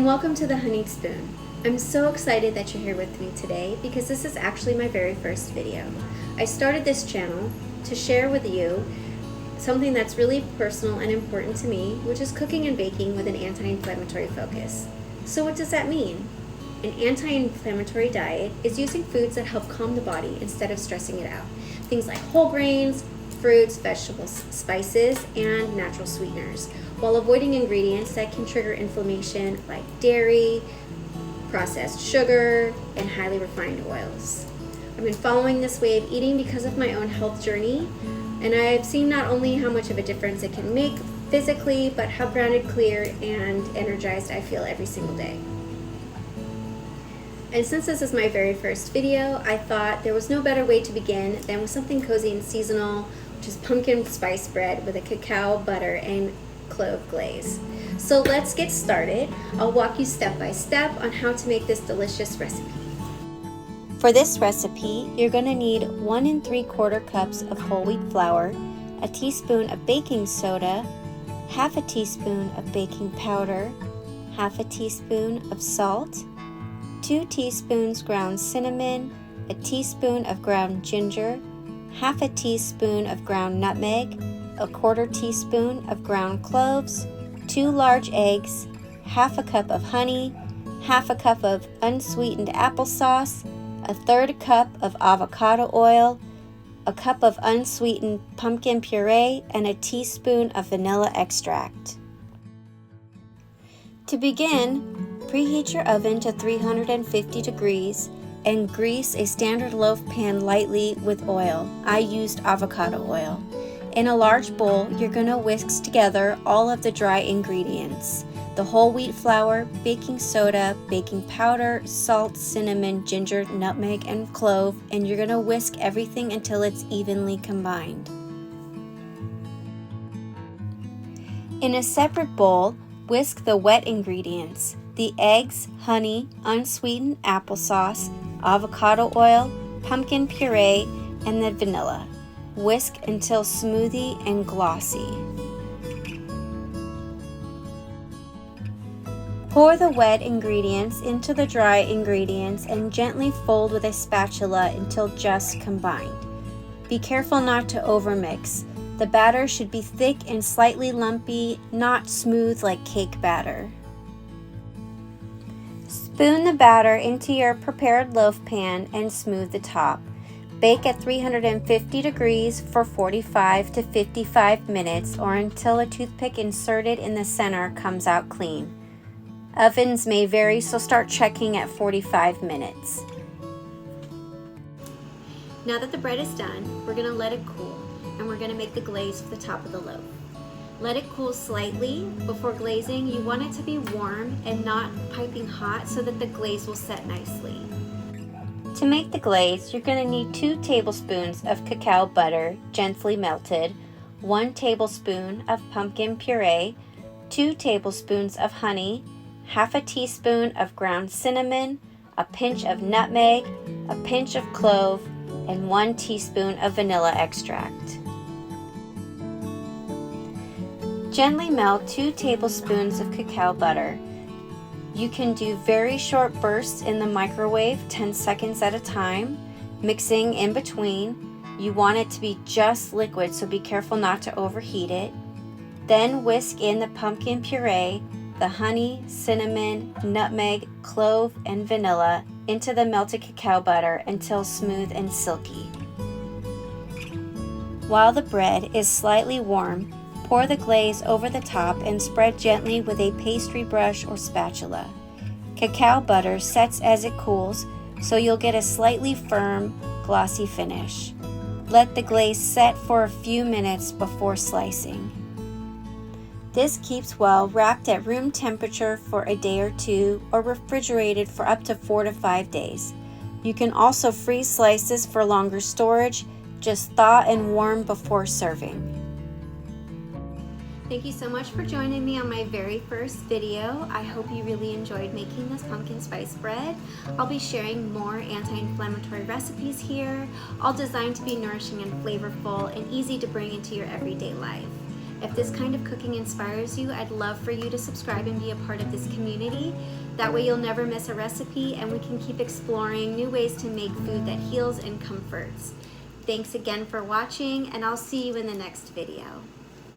and welcome to the Honeyed Spoon. I'm so excited that you're here with me today because this is actually my very first video. I started this channel to share with you something that's really personal and important to me, which is cooking and baking with an anti-inflammatory focus. So what does that mean? An anti-inflammatory diet is using foods that help calm the body instead of stressing it out. Things like whole grains, fruits, vegetables, spices, and natural sweeteners, while avoiding ingredients that can trigger inflammation like dairy, processed sugar, and highly refined oils. I've been following this way of eating because of my own health journey, and I've seen not only how much of a difference it can make physically, but how grounded, clear, and energized I feel every single day. And since this is my very first video, I thought there was no better way to begin than with something cozy and seasonal, which is pumpkin spice bread with a cacao, butter, and clove glaze. So let's get started. I'll walk you step by step on how to make this delicious recipe. For this recipe, you're going to need 1 3/4 cups of whole wheat flour, a teaspoon of baking soda, half a teaspoon of baking powder, half a teaspoon of salt, 2 teaspoons ground cinnamon, a teaspoon of ground ginger, half a teaspoon of ground nutmeg, a 1/4 teaspoon of ground cloves, 2 large eggs, half a cup of honey, half a cup of unsweetened applesauce, a 1/3 cup of avocado oil, a cup of unsweetened pumpkin puree, and a teaspoon of vanilla extract. To begin, preheat your oven to 350 degrees and grease a standard loaf pan lightly with oil. I used avocado oil. In a large bowl, you're going to whisk together all of the dry ingredients: the whole wheat flour, baking soda, baking powder, salt, cinnamon, ginger, nutmeg, and clove, and you're going to whisk everything until it's evenly combined. In a separate bowl, whisk the wet ingredients: the eggs, honey, unsweetened applesauce, avocado oil, pumpkin puree, and the vanilla. Whisk until smoothie and glossy. Pour the wet ingredients into the dry ingredients and gently fold with a spatula until just combined. Be careful not to overmix. The batter should be thick and slightly lumpy, not smooth like cake batter. Spoon the batter into your prepared loaf pan and smooth the top. Bake at 350 degrees for 45 to 55 minutes or until a toothpick inserted in the center comes out clean. Ovens may vary, so start checking at 45 minutes. Now that the bread is done, we're going to let it cool, and we're going to make the glaze for the top of the loaf. Let it cool slightly. Before glazing, you want it to be warm and not piping hot so that the glaze will set nicely. To make the glaze, you're going to need 2 tablespoons of cacao butter, gently melted, 1 tablespoon of pumpkin puree, 2 tablespoons of honey, half a teaspoon of ground cinnamon, a pinch of nutmeg, a pinch of clove, and 1 teaspoon of vanilla extract. Gently melt 2 tablespoons of cacao butter. You can do very short bursts in the microwave, 10 seconds at a time, mixing in between. You want it to be just liquid, so be careful not to overheat it. Then whisk in the pumpkin puree, the honey, cinnamon, nutmeg, clove, and vanilla into the melted cacao butter until smooth and silky. While the bread is slightly warm, pour the glaze over the top and spread gently with a pastry brush or spatula. Cacao butter sets as it cools, so you'll get a slightly firm, glossy finish. Let the glaze set for a few minutes before slicing. This keeps well wrapped at room temperature for a day or 2 or refrigerated for up to 4 to 5 days. You can also freeze slices for longer storage. Just thaw and warm before serving. Thank you so much for joining me on my very first video. I hope you really enjoyed making this pumpkin spice bread. I'll be sharing more anti-inflammatory recipes here, all designed to be nourishing and flavorful and easy to bring into your everyday life. If this kind of cooking inspires you, I'd love for you to subscribe and be a part of this community. That way you'll never miss a recipe and we can keep exploring new ways to make food that heals and comforts. Thanks again for watching, and I'll see you in the next video.